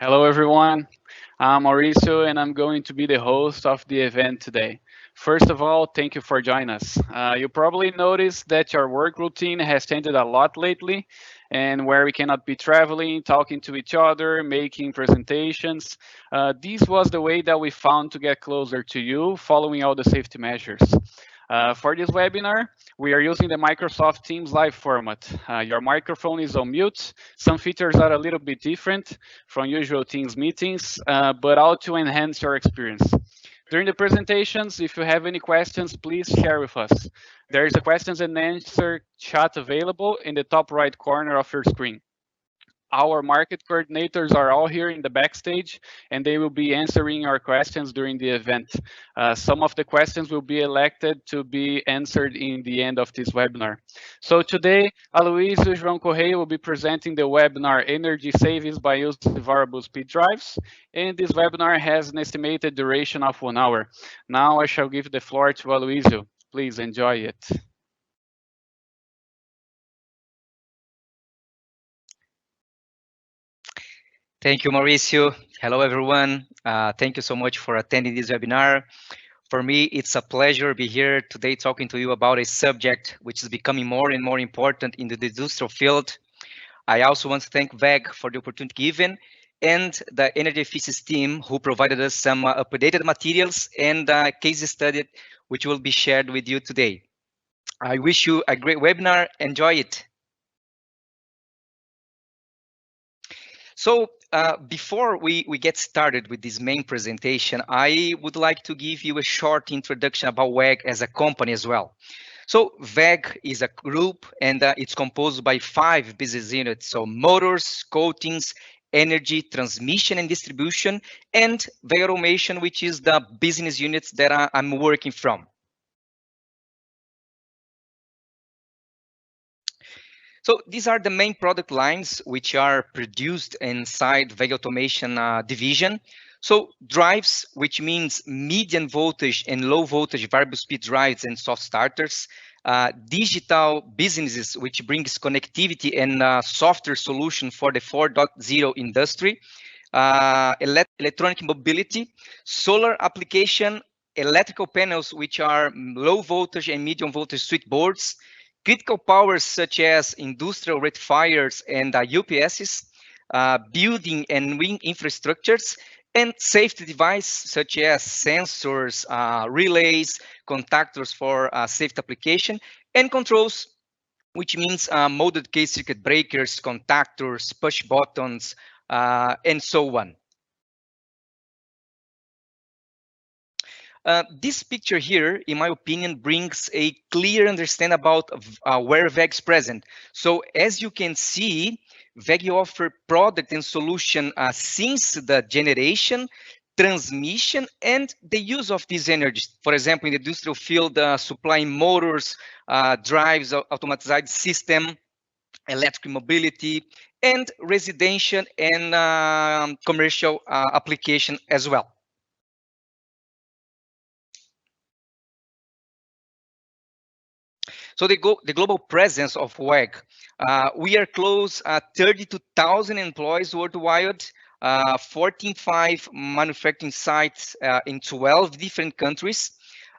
Hello, everyone. I'm Mauricio, and I'm going to be the host of the event today. First of all, thank you for joining us. You probably noticed that your work routine has changed a lot lately, and where we cannot be traveling, talking to each other, making presentations. This was the way that we found to get closer to you, following all the safety measures. For this webinar, we are using the Microsoft Teams live format. Your microphone is on mute. Some features are a little bit different from usual Teams meetings, but all to enhance your experience. During the presentations, if you have any questions, please share with us. There is a questions and answer chat available in the top right corner of your screen. Our market coordinators are all here in the backstage, and they will be answering our questions during the event. Some of the questions will be elected to be answered in the end of this webinar. So today, Aloysio João Correia will be presenting the webinar Energy Savings by Using Variable Speed Drives, and this webinar has an estimated duration of 1 hour. Now I shall give the floor to Aloysio. Please enjoy it. Thank you, Mauricio. Hello, everyone. Thank you so much for attending this webinar. For me, it's a pleasure to be here today talking to you about a subject which is becoming more and more important in the industrial field. I also want to thank VEG for the opportunity given and the energy efficiency team who provided us some updated materials and case study which will be shared with you today. I wish you a great webinar. Enjoy it. So before we get started with this main presentation, I would like to give you a short introduction about WEG as a company as well. So WEG is a group and it's composed by 5 business units. So motors, coatings, energy, transmission and distribution, and WEG automation, which is the business units that I'm working from. So these are the main product lines which are produced inside WEG Automation division. So drives, which means medium voltage and low voltage variable speed drives and soft starters. Digital businesses, which brings connectivity and software solution for the 4.0 industry. Electronic mobility, solar application, electrical panels, which are low voltage and medium voltage switchboards, critical powers such as industrial rectifiers and UPSs, building and wind infrastructures, and safety devices such as sensors, relays, contactors for safety application, and controls, which means molded case circuit breakers, contactors, push buttons, and so on. This picture here, in my opinion, brings a clear understanding about where WEG is present. So as you can see, WEG offer product and solution since the generation, transmission, and the use of these energies. For example, in the industrial field, supplying motors, drives, automatized system, electric mobility, and residential and commercial application as well. So the global presence of WEG, we are close at 32,000 employees worldwide, 14.5 manufacturing sites in 12 different countries,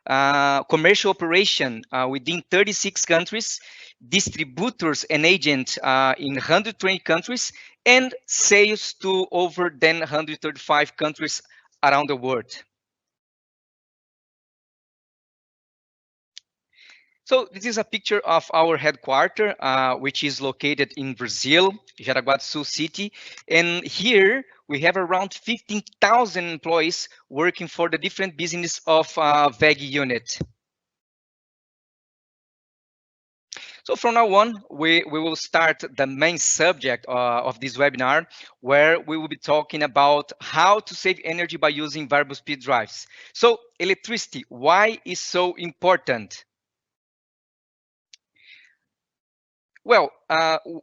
commercial operation within 36 countries, distributors and agents in 120 countries, and sales to over than 135 countries around the world. So this is a picture of our headquarters, which is located in Brazil, Jaraguá do Sul city. And here we have around 15,000 employees working for the different business of WEG unit. So from now on, we will start the main subject of this webinar, where we will be talking about how to save energy by using variable speed drives. So electricity, why is so important? Well,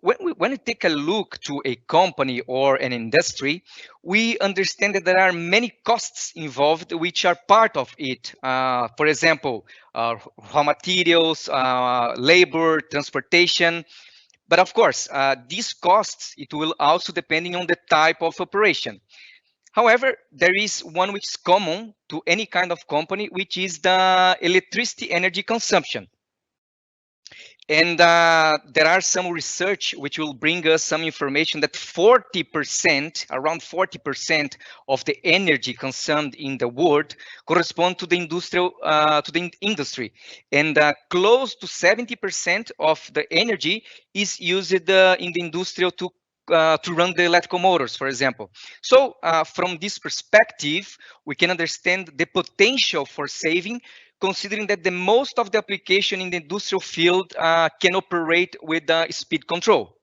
when we take a look to a company or an industry, we understand that there are many costs involved which are part of it. For example, raw materials, labor, transportation. But of course, these costs, it will also depending on the type of operation. However, there is one which is common to any kind of company, which is the electricity energy consumption. And there are some research which will bring us some information that 40%, around 40% of the energy consumed in the world correspond to the industry, and close to 70% of the energy is used in the industrial to run the electrical motors, for example. So from this perspective, we can understand the potential for saving, considering that the most of the application in the industrial field can operate with speed control.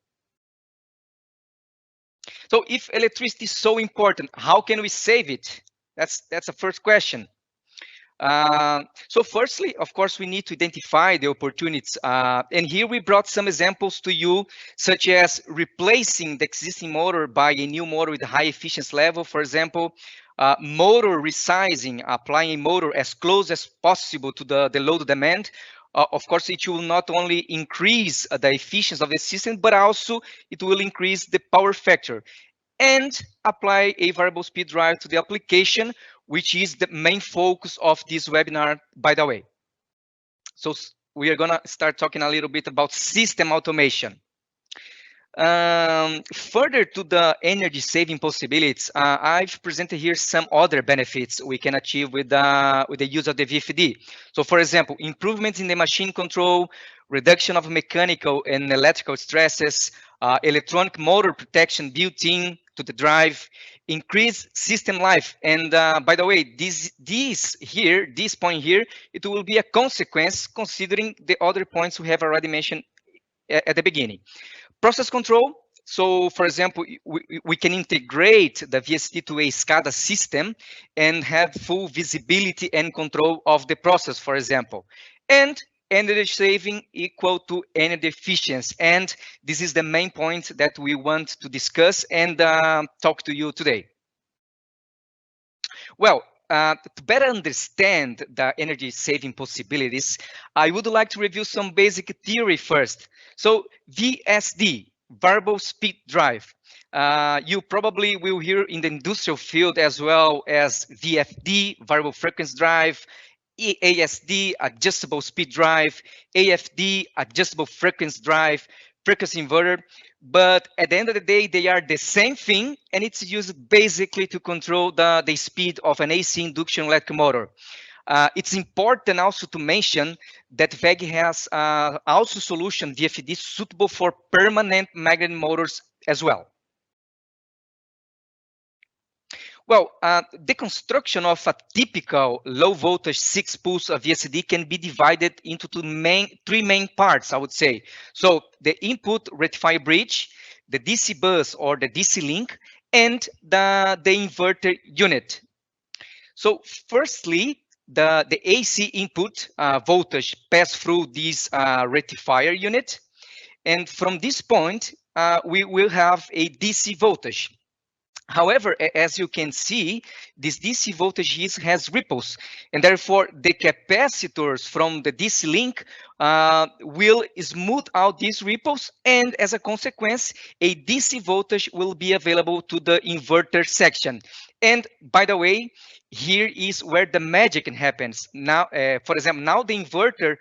So if electricity is so important, how can we save it? That's the first question. So firstly, of course, we need to identify the opportunities. And here we brought some examples to you, such as replacing the existing motor by a new motor with a high efficiency level, for example, motor resizing, applying a motor as close as possible to the load demand. Of course, it will not only increase the efficiency of the system, but also it will increase the power factor, and apply a variable speed drive to the application, which is the main focus of this webinar, by the way. So we are gonna start talking a little bit about system automation. Further to the energy saving possibilities, I've presented here some other benefits we can achieve with the use of the VFD. So for example, improvements in the machine control, reduction of mechanical and electrical stresses, electronic motor protection built in to the drive, increase system life. And by the way, this point here, it will be a consequence considering the other points we have already mentioned at the beginning. Process control. So for example, we can integrate the VSD to a SCADA system and have full visibility and control of the process, for example. And energy saving equal to energy efficiency. And this is the main point that we want to discuss and talk to you today. Well, to better understand the energy saving possibilities, I would like to review some basic theory first. So VSD, variable speed drive. You probably will hear in the industrial field as well as VFD, variable frequency drive, ASD, adjustable speed drive, AFD, adjustable frequency drive, frequency inverter. But at the end of the day, they are the same thing, and it's used basically to control the speed of an AC induction electric motor. It's important also to mention that WEG has also solution VFD suitable for permanent magnet motors as well. Well, the construction of a typical low voltage 6-pulse VSD can be divided into three main parts, I would say. So the input rectifier bridge, the DC bus or the DC link, and the inverter unit. So firstly, the AC input voltage pass through this rectifier unit. And from this point, we will have a DC voltage. However, as you can see, this DC voltage has ripples, and therefore the capacitors from the DC link will smooth out these ripples, and as a consequence, a DC voltage will be available to the inverter section. And by the way, here is where the magic happens. Now, for example, now the inverter,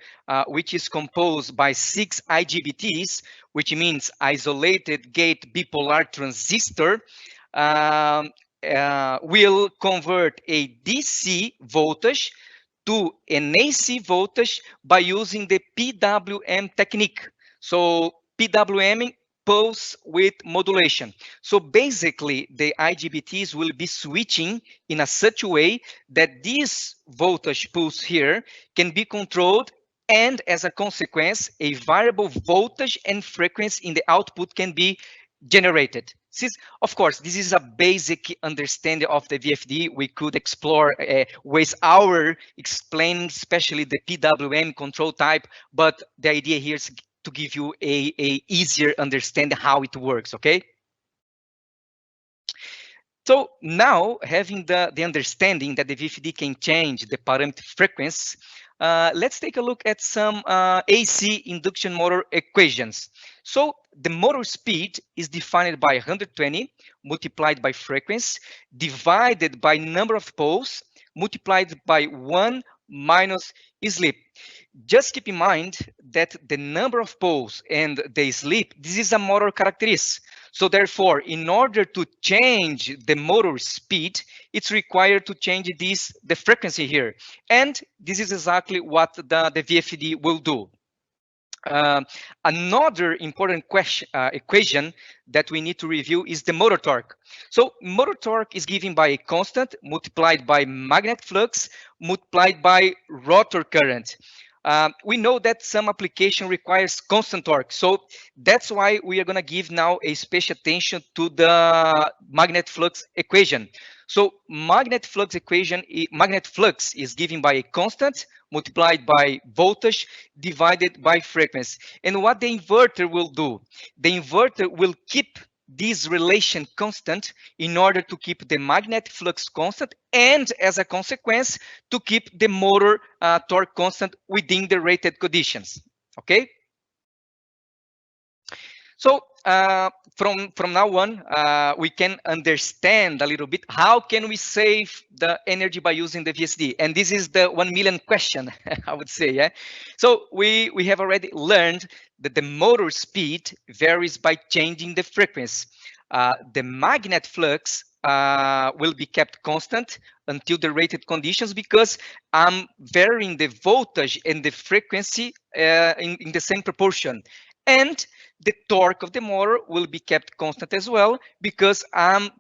which is composed by 6 IGBTs, which means isolated gate bipolar transistor, will convert a DC voltage to an AC voltage by using the PWM technique. So PWM, pulse width modulation. So basically, the IGBTs will be switching in a such way that this voltage pulse here can be controlled, and as a consequence, a variable voltage and frequency in the output can be generated. Of course, this is a basic understanding of the VFD. We could explore with our explaining, especially the PWM control type, but the idea here is to give you a easier understanding how it works, okay? So now, having the understanding that the VFD can change the parameter frequency, let's take a look at some AC induction motor equations. So the motor speed is defined by 120 multiplied by frequency divided by number of poles multiplied by 1 minus sleep. Just keep in mind that the number of poles and the sleep, this is a motor characteristic. So therefore, in order to change the motor speed, it's required to change the frequency here. And this is exactly what the VFD will do. Uh, Another important equation that we need to review is the motor torque. So motor torque is given by a constant multiplied by magnetic flux multiplied by rotor current. We know that some application requires constant torque. So that's why we are going to give now a special attention to the magnetic flux equation. So magnetic flux is given by a constant multiplied by voltage divided by frequency. And what the inverter will do, the inverter will keep this relation constant in order to keep the magnetic flux constant and as a consequence to keep the motor torque constant within the rated conditions. Okay. So from now on, we can understand a little bit how can we save the energy by using the VSD, and this is the 1 million question, I would say. Yeah. So we have already learned that the motor speed varies by changing the frequency. The magnet flux will be kept constant until the rated conditions because I'm varying the voltage and the frequency in the same proportion. And the torque of the motor will be kept constant as well because I'm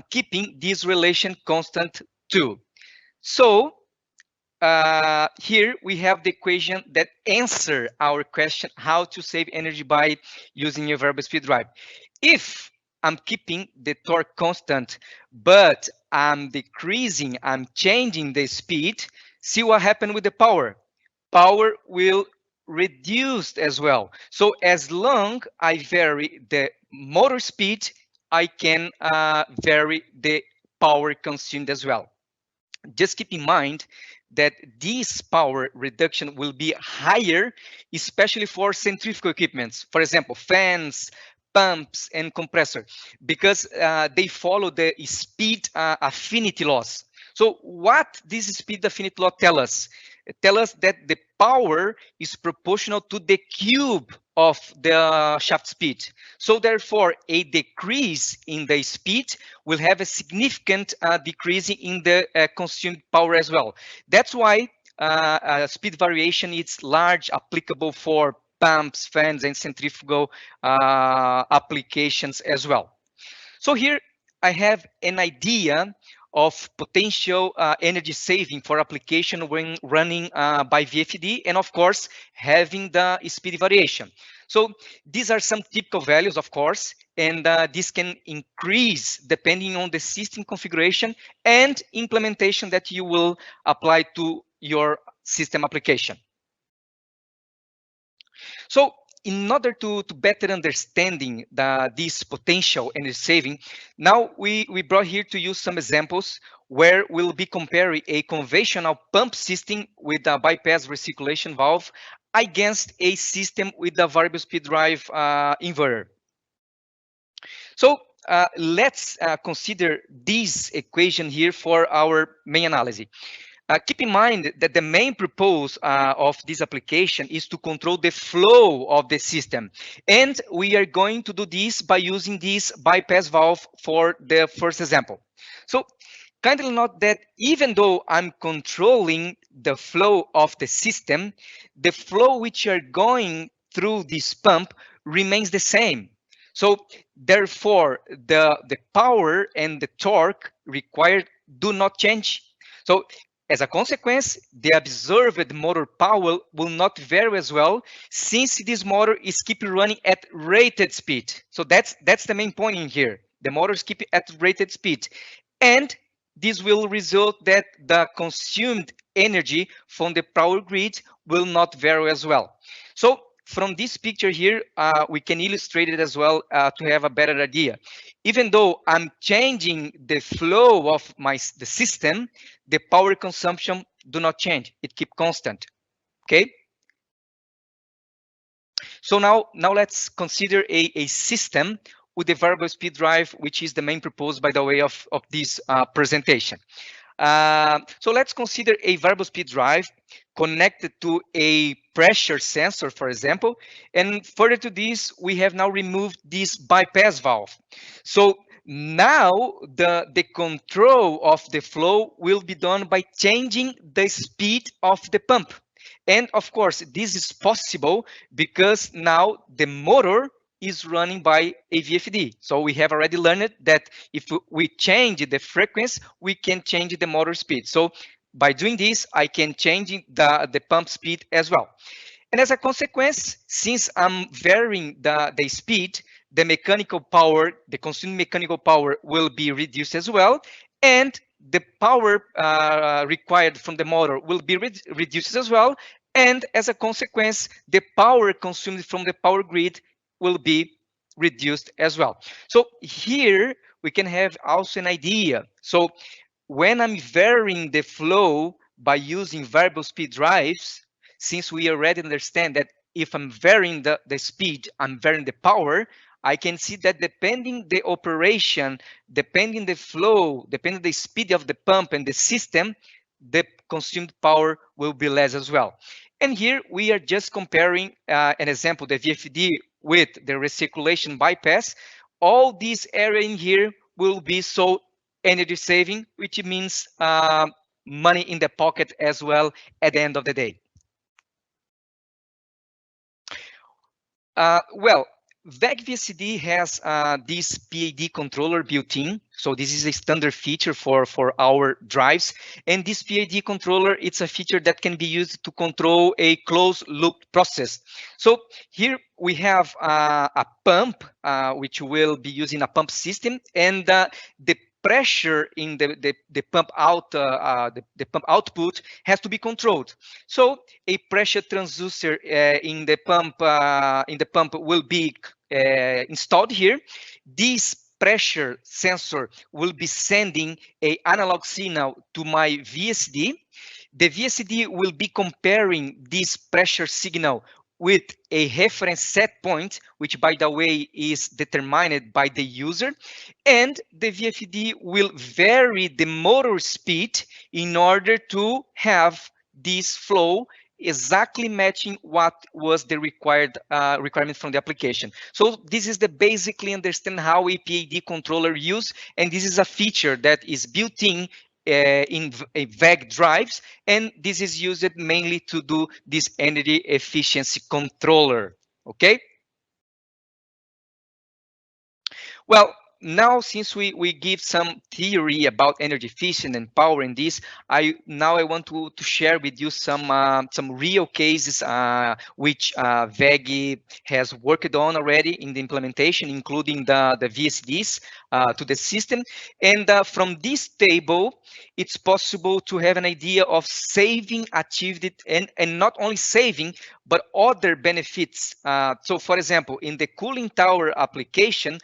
keeping this relation constant too. So here we have the equation that answer our question how to save energy by using a variable speed drive. If I'm keeping the torque constant, but I'm changing the speed, see what happened with the power. Power will reduce as well. So as long I vary the motor speed, I can vary the power consumed as well. Just keep in mind that this power reduction will be higher, especially for centrifugal equipments. For example, fans, pumps, and compressor, because they follow the speed affinity laws. So what this speed affinity law tell us? It tell us that the power is proportional to the cube of the shaft speed. So therefore, a decrease in the speed will have a significant decrease in the consumed power as well. That's why speed variation is large, applicable for pumps, fans, and centrifugal applications as well. So here I have an idea of potential energy saving for application when running by VFD, and of course, having the speed variation. So these are some typical values, of course, and this can increase depending on the system configuration and implementation that you will apply to your system application. So in order to better understanding this potential energy saving, now we brought here to use some examples where we'll be comparing a conventional pump system with a bypass recirculation valve against a system with a variable speed drive inverter. So let's consider this equation here for our main analysis. Keep in mind that the main purpose of this application is to control the flow of the system. And we are going to do this by using this bypass valve for the first example. So kindly note that even though I'm controlling the flow of the system, the flow which are going through this pump remains the same. So therefore, the power and the torque required do not change. So as a consequence, the observed motor power will not vary as well, since this motor is keep running at rated speed. So that's the main point in here. The motors keep at rated speed, and this will result that the consumed energy from the power grid will not vary as well. So from this picture here, we can illustrate it as well to have a better idea. Even though I'm changing the flow of the system, the power consumption do not change. It keep constant. Okay. So now let's consider a system with a variable speed drive, which is the main purpose by the way of this presentation. So let's consider a variable speed drive connected to a pressure sensor, for example. And further to this, we have now removed this bypass valve. So now the control of the flow will be done by changing the speed of the pump. And of course, this is possible because now the motor is running by a VFD. So we have already learned that if we change the frequency, we can change the motor speed. So by doing this, I can change the pump speed as well. And as a consequence, since I'm varying the speed, the mechanical power, the consumed mechanical power will be reduced as well. And the power required from the motor will be reduced as well. And as a consequence, the power consumed from the power grid will be reduced as well. So here we can have also an idea. So when I'm varying the flow by using variable speed drives, since we already understand that if I'm varying the speed, I'm varying the power, I can see that depending the operation, depending the flow, depending the speed of the pump and the system, the consumed power will be less as well. And here we are just comparing an example, the VFD with the recirculation bypass. All this area in here will be so energy saving, which means money in the pocket as well at the end of the day. Well, VEG VSD has this PID controller built in. So this is a standard feature for our drives. And this PID controller, it's a feature that can be used to control a closed loop process. So here we have a pump, which will be using a pump system. And the pressure in the pump the pump output has to be controlled. So a pressure transducer in the pump will be installed here. This pressure sensor will be sending a analog signal to my VSD. The VSD will be comparing this pressure signal with a reference set point, which by the way is determined by the user. And the VFD will vary the motor speed in order to have this flow exactly matching what was the requirement from the application. So this is the basically understand how a PID controller use, and this is a feature that is built in VEG drives, and this is used mainly to do this energy efficiency controller. Okay. Well, now since we give some theory about energy efficient and power in this, I want to share with you some real cases which VEG has worked on already in the implementation, including the VSDs to the system. And from this table, it's possible to have an idea of saving achieved it, and not only saving, but other benefits. So for example, in the cooling tower application,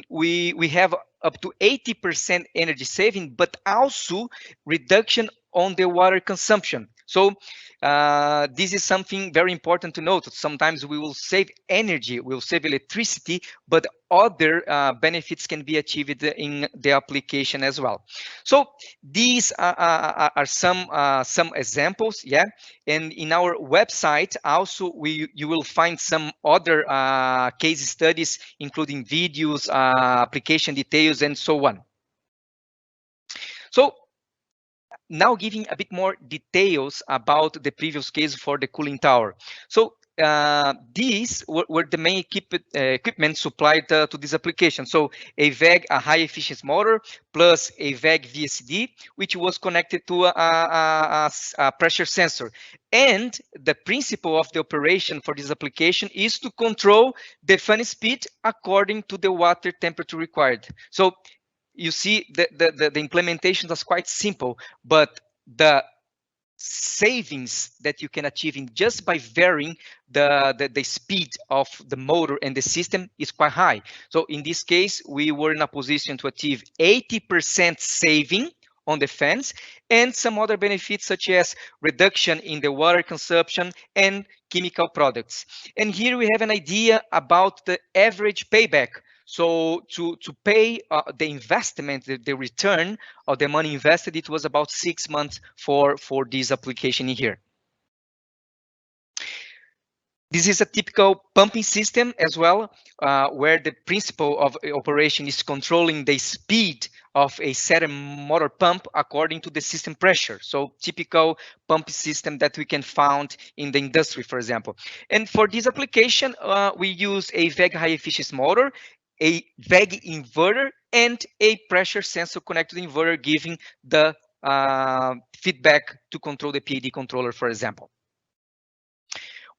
we have up to 80% energy saving, but also reduction on the water consumption. So this is something very important to note. Sometimes we will save energy, we'll save electricity, but other benefits can be achieved in the application as well. So these are some examples, yeah. And in our website also you will find some other case studies, including videos, application details, and so on. So now giving a bit more details about the previous case for the cooling tower. So these were the main equipment supplied to this application. So a VEG, a high efficiency motor, plus a VEG VSD, which was connected to a pressure sensor. And the principle of the operation for this application is to control the fan speed according to the water temperature required. So you see the implementation was quite simple, but the savings that you can achieve in just by varying the speed of the motor and the system is quite high. So in this case, we were in a position to achieve 80% saving on the fans, and some other benefits such as reduction in the water consumption and chemical products. And here we have an idea about the average payback. So to pay the investment, the return of the money invested, it was about 6 months for this application in here. This is a typical pumping system as well, where the principle of operation is controlling the speed of a certain motor pump according to the system pressure. So typical pump system that we can find in the industry, for example. And for this application, we use a VEG high efficiency motor, a VEG inverter, and a pressure sensor connected to the inverter, giving the feedback to control the PID controller, for example.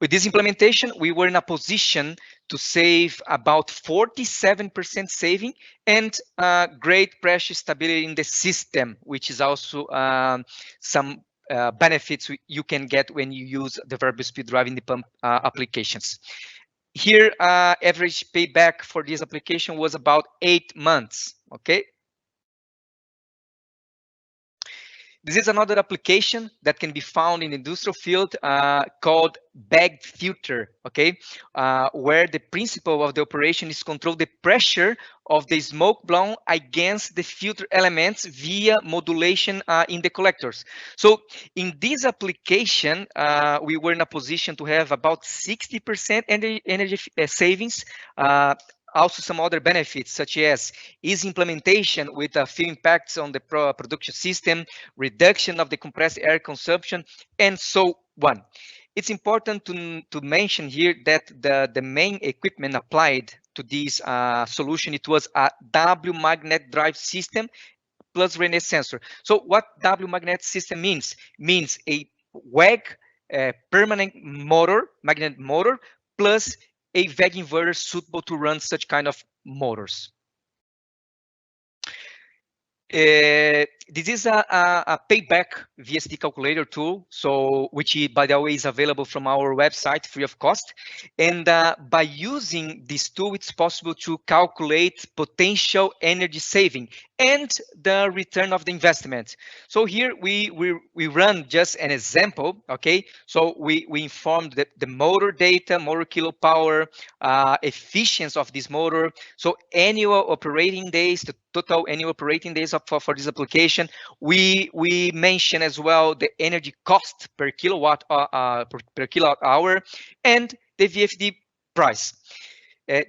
With this implementation, we were in a position to save about 47% saving and great pressure stability in the system, which is also some benefits you can get when you use the variable speed drive in the pump applications. Here, average payback for this application was about 8 months, okay? This is another application that can be found in the industrial field called bagged filter, okay, where the principle of the operation is control the pressure of the smoke blown against the filter elements via modulation in the collectors. So in this application, we were in a position to have about 60% energy savings, also some other benefits such as easy implementation with few impacts on the production system, reduction of the compressed air consumption, and so on. It's important to mention here that the main equipment applied to this solution, it was a W magnet drive system plus René sensor. So what W magnet system means? Means a WEG permanent motor, magnet motor, plus a VEG inverter suitable to run such kind of motors. This is a payback VSD calculator tool, so which by the way is available from our website free of cost. And by using this tool, it's possible to calculate potential energy saving and the return of the investment. So here we run just an example, okay? So we informed the motor data, motor kilopower, efficiency of this motor. So annual operating days, the total annual operating days for this application. We mention as well the energy cost per kilowatt per kilowatt hour and the VFD price.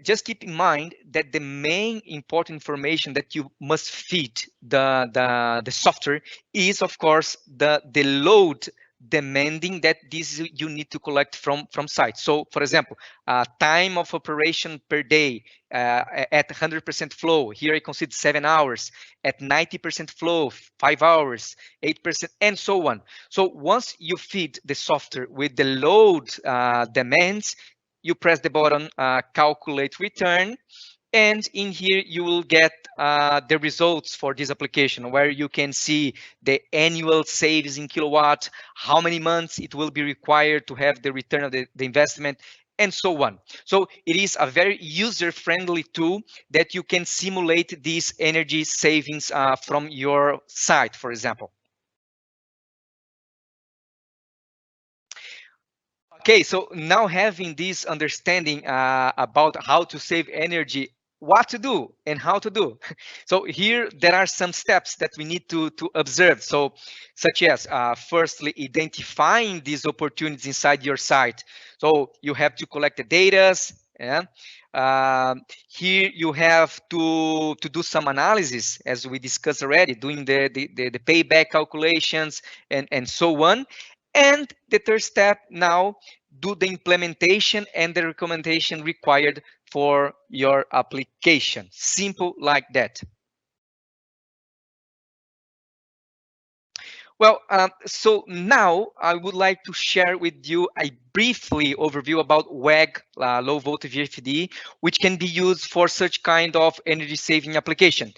Just keep in mind that the main important information that you must feed the software is, of course, the load demanding that this you need to collect from site. So, for example, time of operation per day at 100% flow. Here I consider 7 hours. At 90% flow, 5 hours, 8%, and so on. So once you feed the software with the load demands, you press the button calculate return, and in here you will get the results for this application, where you can see the annual savings in kilowatt, how many months it will be required to have the return of the investment, and so on. So it is a very user-friendly tool that you can simulate these energy savings from your site, for example. Okay, so now having this understanding about how to save energy, what to do and how to do. So here there are some steps that we need to observe. So such as firstly, identifying these opportunities inside your site. So you have to collect the data. Yeah. Here you have to do some analysis, as we discussed already, doing the payback calculations and so on. And the third step now, do the implementation and the recommendation required for your application. Simple like that. Well, so now I would like to share with you a briefly overview about WEG, low voltage VFD, which can be used for such kind of energy saving application.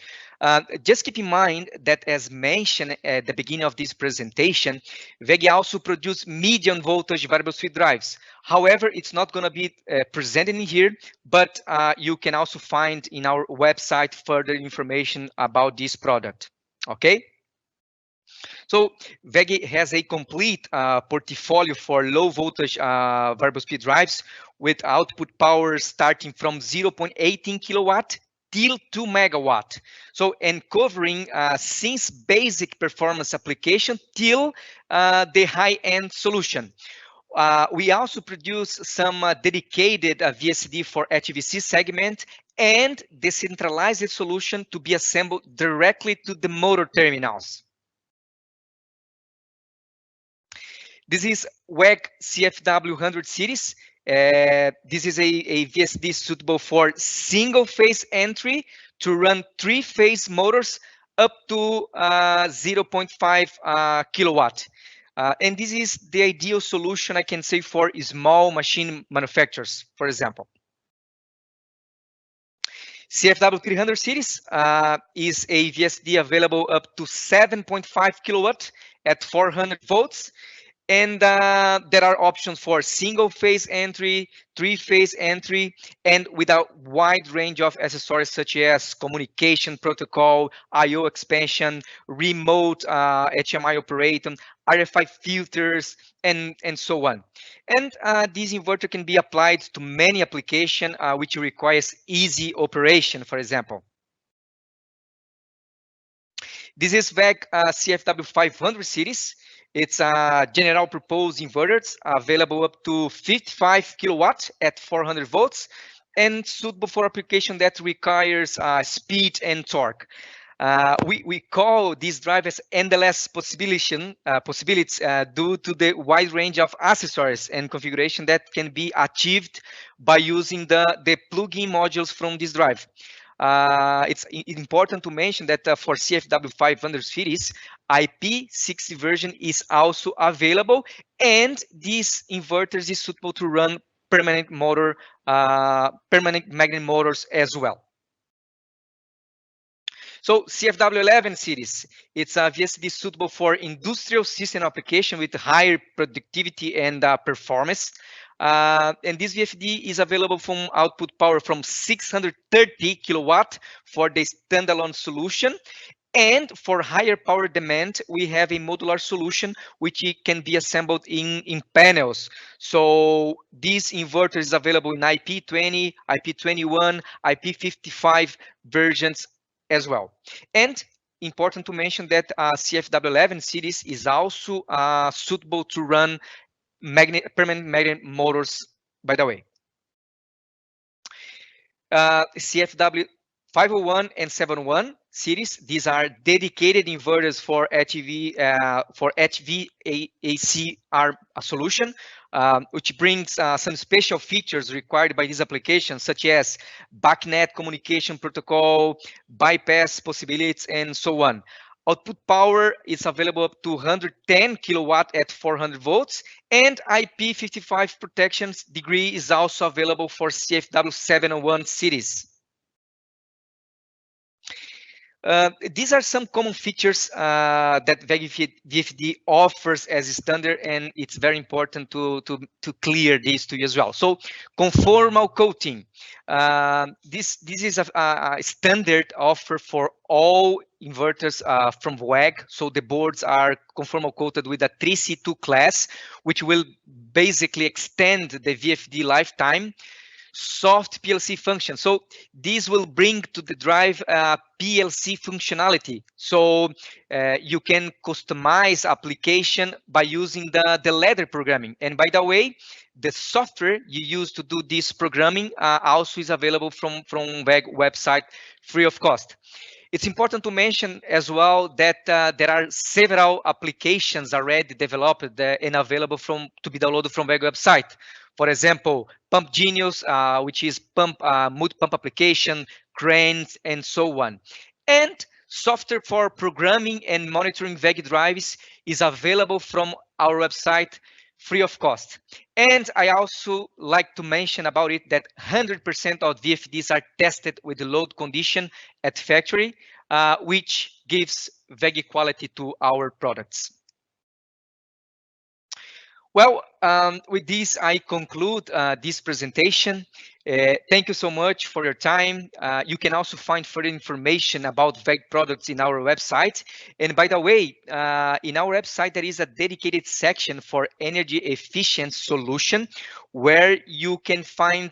Just keep in mind that, as mentioned at the beginning of this presentation, WEG also produce medium voltage variable speed drives. However, it's not going to be presented in here, but you can also find in our website further information about this product. Okay. So WEG has a complete portfolio for low voltage variable speed drives with output power starting from 0.18 kilowatt till 2 megawatt. So, and covering since basic performance application till the high-end solution. We also produce some dedicated VSD for HVC segment and decentralized solution to be assembled directly to the motor terminals. This is WEG CFW 100 series. This is a VSD suitable for single phase entry to run three-phase motors up to 0.5 kilowatt. And this is the ideal solution I can say for small machine manufacturers, for example. CFW 300 series is a VSD available up to 7.5 kilowatt at 400 volts. And there are options for single phase entry, three phase entry, and with a wide range of accessories such as communication protocol, I/O expansion, remote HMI operator, RFI filters, and so on. And this inverter can be applied to many applications which requires easy operation, for example. This is WEG CFW 500 series. It's a general purpose inverters available up to 55 kilowatts at 400 volts and suitable for application that requires speed and torque. We call these drivers endless possibilities due to the wide range of accessories and configuration that can be achieved by using the plug-in modules from this drive. It's important to mention that for CFW 500 series, IP60 version is also available, and these inverters is suitable to run permanent magnet motors as well. So CFW11 series, it's a VSD suitable for industrial system application with higher productivity and performance. And this VFD is available from output power from 630 kilowatt for the standalone solution. And for higher power demand, we have a modular solution which can be assembled in panels. So this inverter is available in IP20, IP21, IP55 versions as well. And important to mention that CFW11 series is also suitable to run permanent magnet motors, by the way. CFW 501 and 71 series. These are dedicated inverters for HVAC solution, which brings some special features required by these applications, such as backnet communication protocol, bypass possibilities, and so on. Output power is available up to 110 kilowatt at 400 volts, and IP55 protection degree is also available for CFW 701 series. These are some common features that WEG VFD offers as a standard, and it's very important to clear these to you as well. So conformal coating. This is a standard offer for all inverters from WEG. So the boards are conformal coated with a 3C2 class, which will basically extend the VFD lifetime. Soft PLC function. So this will bring to the drive PLC functionality. So you can customize application by using the ladder programming. And by the way, the software you use to do this programming also is available from WEG website free of cost. It's important to mention as well that there are several applications already developed and available to be downloaded from WEG website. For example, Pump Genius, which is multi-pump application, cranes, and so on. And software for programming and monitoring WEG drives is available from our website free of cost. And I also like to mention about it that 100% of VFDs are tested with the load condition at factory, which gives WEG quality to our products. Well, with this, I conclude this presentation. Thank you so much for your time. You can also find further information about VEG products in our website. And by the way, in our website, there is a dedicated section for energy efficient solution where you can find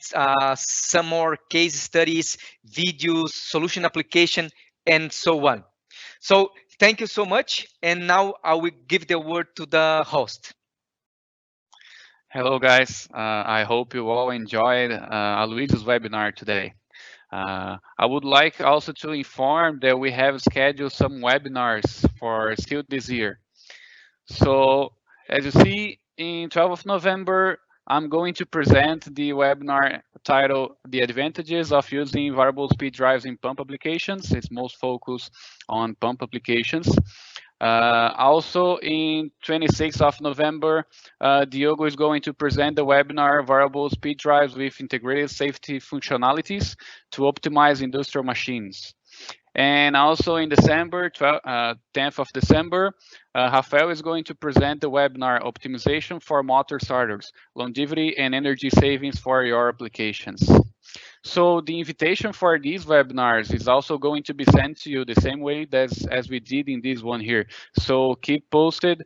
some more case studies, videos, solution application, and so on. So thank you so much. And now I will give the word to the host. Hello, guys. I hope you all enjoyed Aloysius' webinar today. I would like also to inform that we have scheduled some webinars for still this year. So as you see, in 12th of November, I'm going to present the webinar titled The Advantages of Using Variable Speed Drives in Pump Applications. It's most focused on pump applications. Also in 26th of November, Diogo is going to present the webinar Variable Speed Drives with Integrated Safety Functionalities to Optimize Industrial Machines. And also in December, 10th of December, Rafael is going to present the webinar Optimization for Motor Starters, Longevity and Energy Savings for Your Applications. So the invitation for these webinars is also going to be sent to you the same way as we did in this one here. So keep posted,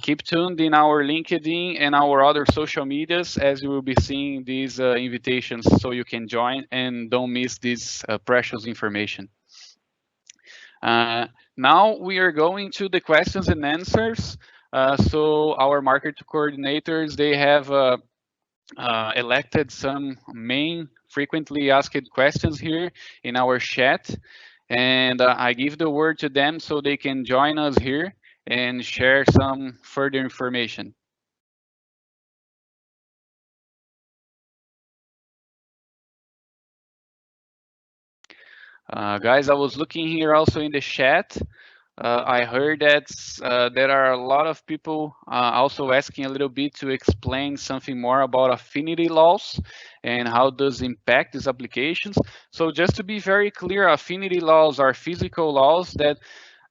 keep tuned in our LinkedIn and our other social medias as you will be seeing these invitations so you can join and don't miss this precious information. Now we are going to the questions and answers. So our market coordinators, they have elected some main frequently asked questions here in our chat. And I give the word to them so they can join us here and share some further information. Guys, I was looking here also in the chat. I heard that there are a lot of people also asking a little bit to explain something more about affinity laws and how does impact these applications. So just to be very clear, affinity laws are physical laws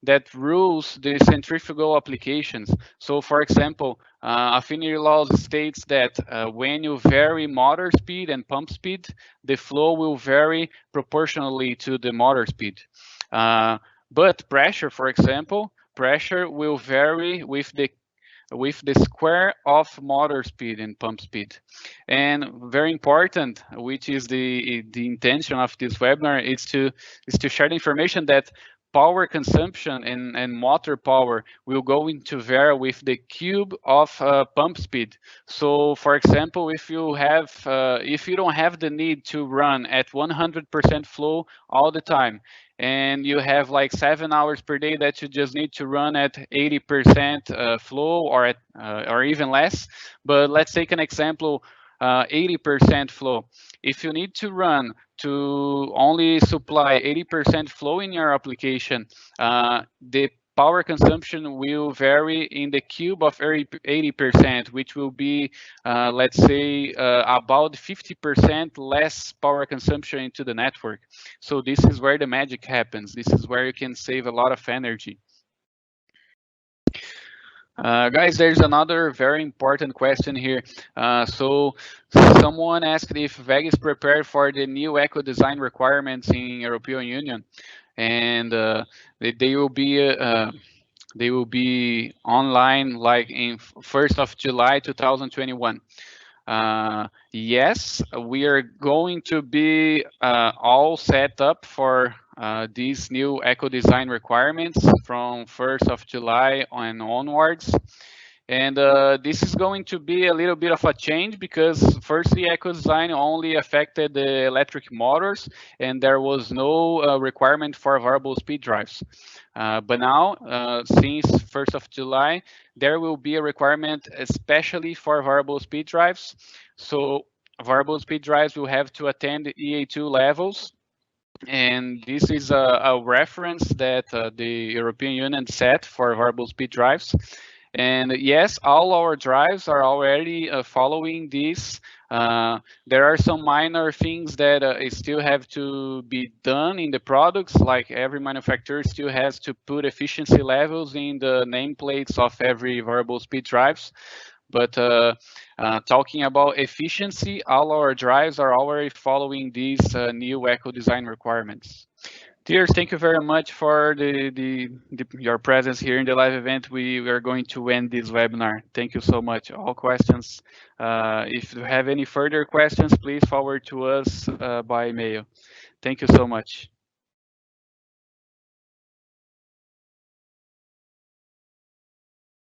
that rules the centrifugal applications. So for example, affinity laws states that when you vary motor speed and pump speed, the flow will vary proportionally to the motor speed. But pressure, for example, pressure will vary with the square of motor speed and pump speed. And very important, which is the intention of this webinar, is to share the information that power consumption and motor power will go into vary with the cube of pump speed. So for example, if you don't have the need to run at 100% flow all the time, and you have like 7 hours per day that you just need to run at 80% flow or even less. But let's take an example, 80% flow. If you need to run to only supply 80% flow in your application, the power consumption will vary in the cube of 80%, which will be, let's say, about 50% less power consumption into the network. So this is where the magic happens. This is where you can save a lot of energy. Guys, there's another very important question here. So someone asked if VEG is prepared for the new eco design requirements in European Union, and they will be online like in 1st of July 2021. Yes, we are going to be all set up for these new eco design requirements from 1st of July and onwards. And this is going to be a little bit of a change because firstly, eco design only affected the electric motors and there was no requirement for variable speed drives. But now, since 1st of July, there will be a requirement especially for variable speed drives. So variable speed drives will have to attend EA2 levels. And this is a reference that the European Union set for variable speed drives. And yes, all our drives are already following this. There are some minor things that still have to be done in the products, like every manufacturer still has to put efficiency levels in the nameplates of every variable speed drives. But talking about efficiency, all our drives are already following these new eco design requirements. Dears, thank you very much for your presence here in the live event. We are going to end this webinar. Thank you so much. All questions, if you have any further questions, please forward to us by mail. Thank you so much.